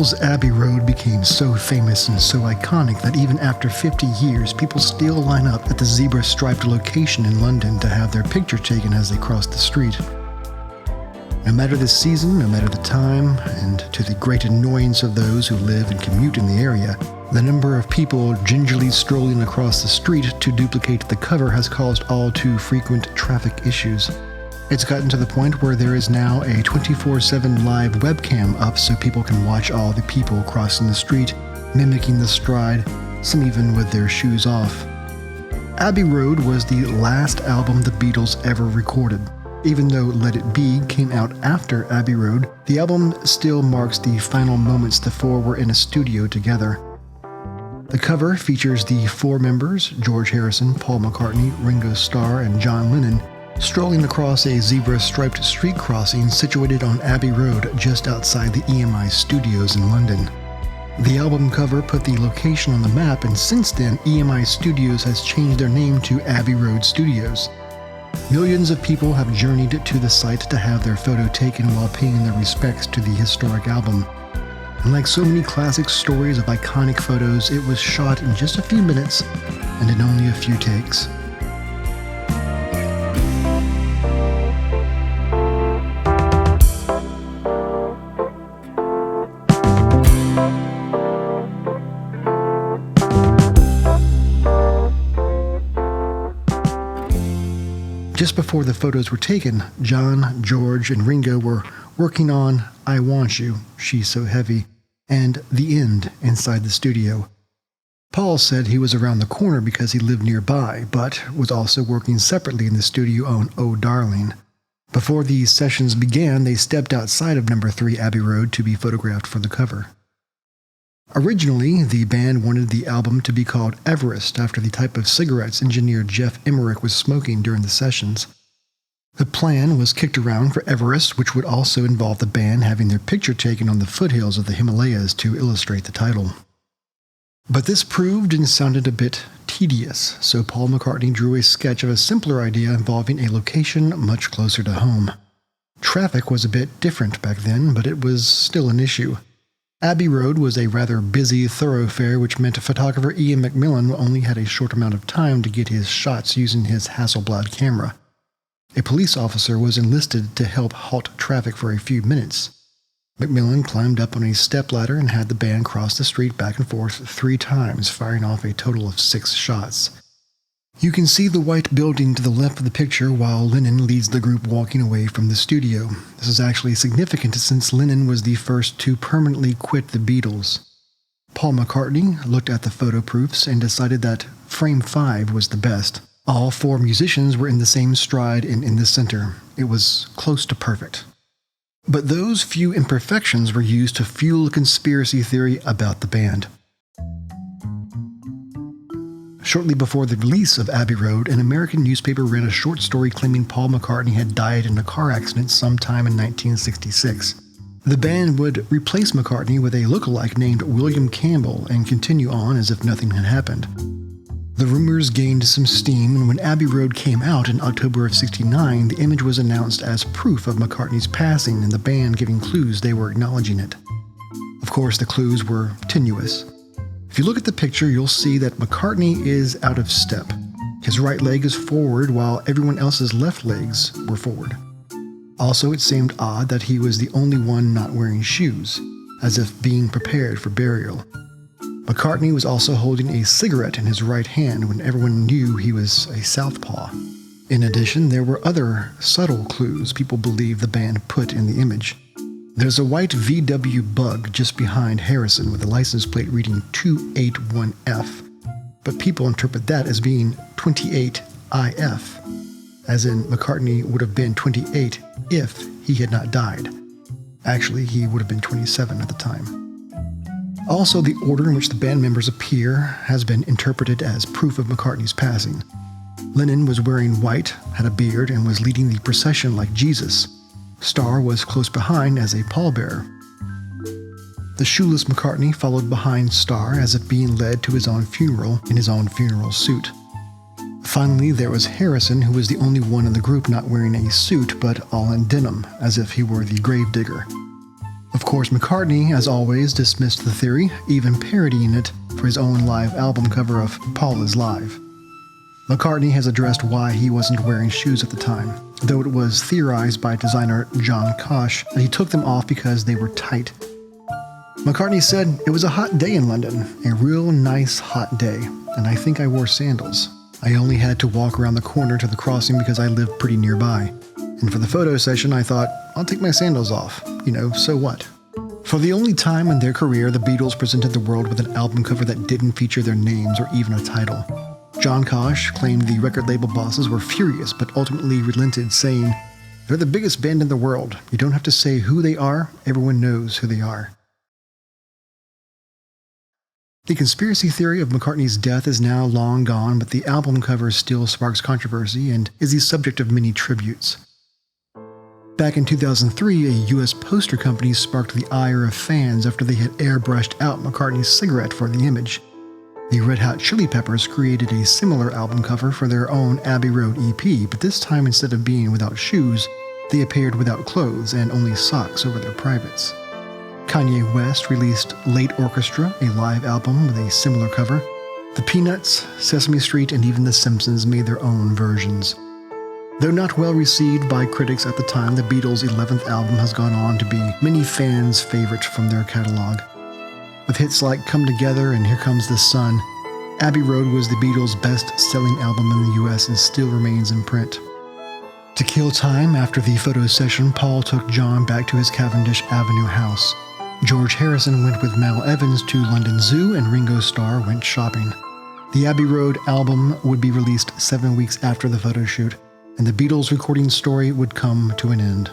Beatles Abbey Road became so famous and so iconic that even after 50 years, people still line up at the zebra-striped location in London to have their picture taken as they cross the street. No matter the season, no matter the time, and to the great annoyance of those who live and commute in the area, the number of people gingerly strolling across the street to duplicate the cover has caused all too frequent traffic issues. It's gotten to the point where there is now a 24/7 live webcam up so people can watch all the people crossing the street, mimicking the stride, some even with their shoes off. Abbey Road was the last album the Beatles ever recorded. Even though Let It Be came out after Abbey Road, the album still marks the final moments the four were in a studio together. The cover features the four members, George Harrison, Paul McCartney, Ringo Starr, and John Lennon, strolling across a zebra-striped street crossing situated on Abbey Road just outside the EMI studios in London. The album cover put the location on the map, and since then, EMI Studios has changed their name to Abbey Road Studios. Millions of people have journeyed to the site to have their photo taken while paying their respects to the historic album. And like so many classic stories of iconic photos, it was shot in just a few minutes and in only a few takes. Just before the photos were taken, John, George, and Ringo were working on I Want You, She's So Heavy, and The End inside the studio. Paul said he was around the corner because he lived nearby, but was also working separately in the studio on Oh Darling. Before these sessions began, they stepped outside of number 3 Abbey Road to be photographed for the cover. Originally, the band wanted the album to be called Everest after the type of cigarettes engineer Jeff Emmerich was smoking during the sessions. The plan was kicked around for Everest, which would also involve the band having their picture taken on the foothills of the Himalayas to illustrate the title. But this proved and sounded a bit tedious, so Paul McCartney drew a sketch of a simpler idea involving a location much closer to home. Traffic was a bit different back then, but it was still an issue. Abbey Road was a rather busy thoroughfare, which meant photographer Iain Macmillan only had a short amount of time to get his shots using his Hasselblad camera. A police officer was enlisted to help halt traffic for a few minutes. Macmillan climbed up on a stepladder and had the band cross the street back and forth 3 times, firing off a total of 6 shots. You can see the white building to the left of the picture while Lennon leads the group walking away from the studio. This is actually significant since Lennon was the first to permanently quit the Beatles. Paul McCartney looked at the photo proofs and decided that frame 5 was the best. All 4 musicians were in the same stride and in the center. It was close to perfect. But those few imperfections were used to fuel a conspiracy theory about the band. Shortly before the release of Abbey Road, an American newspaper ran a short story claiming Paul McCartney had died in a car accident sometime in 1966. The band would replace McCartney with a lookalike named William Campbell and continue on as if nothing had happened. The rumors gained some steam, and when Abbey Road came out in October of '69, the image was announced as proof of McCartney's passing and the band giving clues they were acknowledging it. Of course, the clues were tenuous. If you look at the picture, you'll see that McCartney is out of step. His right leg is forward while everyone else's left legs were forward. Also, it seemed odd that he was the only one not wearing shoes, as if being prepared for burial. McCartney was also holding a cigarette in his right hand when everyone knew he was a southpaw. In addition, there were other subtle clues people believe the band put in the image. There's a white VW Bug just behind Harrison with a license plate reading 281F, but people interpret that as being 28IF, as in McCartney would have been 28 if he had not died. Actually, he would have been 27 at the time. Also, the order in which the band members appear has been interpreted as proof of McCartney's passing. Lennon was wearing white, had a beard, and was leading the procession like Jesus. Starr was close behind as a pallbearer. The shoeless McCartney followed behind Starr as if being led to his own funeral in his own funeral suit. Finally, there was Harrison, who was the only one in the group not wearing a suit but all in denim, as if he were the gravedigger. Of course, McCartney, as always, dismissed the theory, even parodying it for his own live album cover of Paul is Live. McCartney has addressed why he wasn't wearing shoes at the time, though it was theorized by designer Jon Algar that he took them off because they were tight. McCartney said, "It was a hot day in London, a real nice hot day, and I think I wore sandals. I only had to walk around the corner to the crossing because I lived pretty nearby. And for the photo session, I thought, I'll take my sandals off. So what?" For the only time in their career, the Beatles presented the world with an album cover that didn't feature their names or even a title. Jon Algar claimed the record label bosses were furious, but ultimately relented, saying, "They're the biggest band in the world. You don't have to say who they are. Everyone knows who they are." The conspiracy theory of McCartney's death is now long gone, but the album cover still sparks controversy and is the subject of many tributes. Back in 2003, a U.S. poster company sparked the ire of fans after they had airbrushed out McCartney's cigarette for the image. The Red Hot Chili Peppers created a similar album cover for their own Abbey Road EP, but this time instead of being without shoes, they appeared without clothes and only socks over their privates. Kanye West released Late Orchestra, a live album with a similar cover. The Peanuts, Sesame Street, and even The Simpsons made their own versions. Though not well received by critics at the time, the Beatles' 11th album has gone on to be many fans' favorite from their catalog. With hits like Come Together and Here Comes the Sun, Abbey Road was the Beatles' best-selling album in the US and still remains in print. To kill time after the photo session, Paul took John back to his Cavendish Avenue house. George Harrison went with Mal Evans to London Zoo, and Ringo Starr went shopping. The Abbey Road album would be released 7 weeks after the photo shoot, and the Beatles' recording story would come to an end.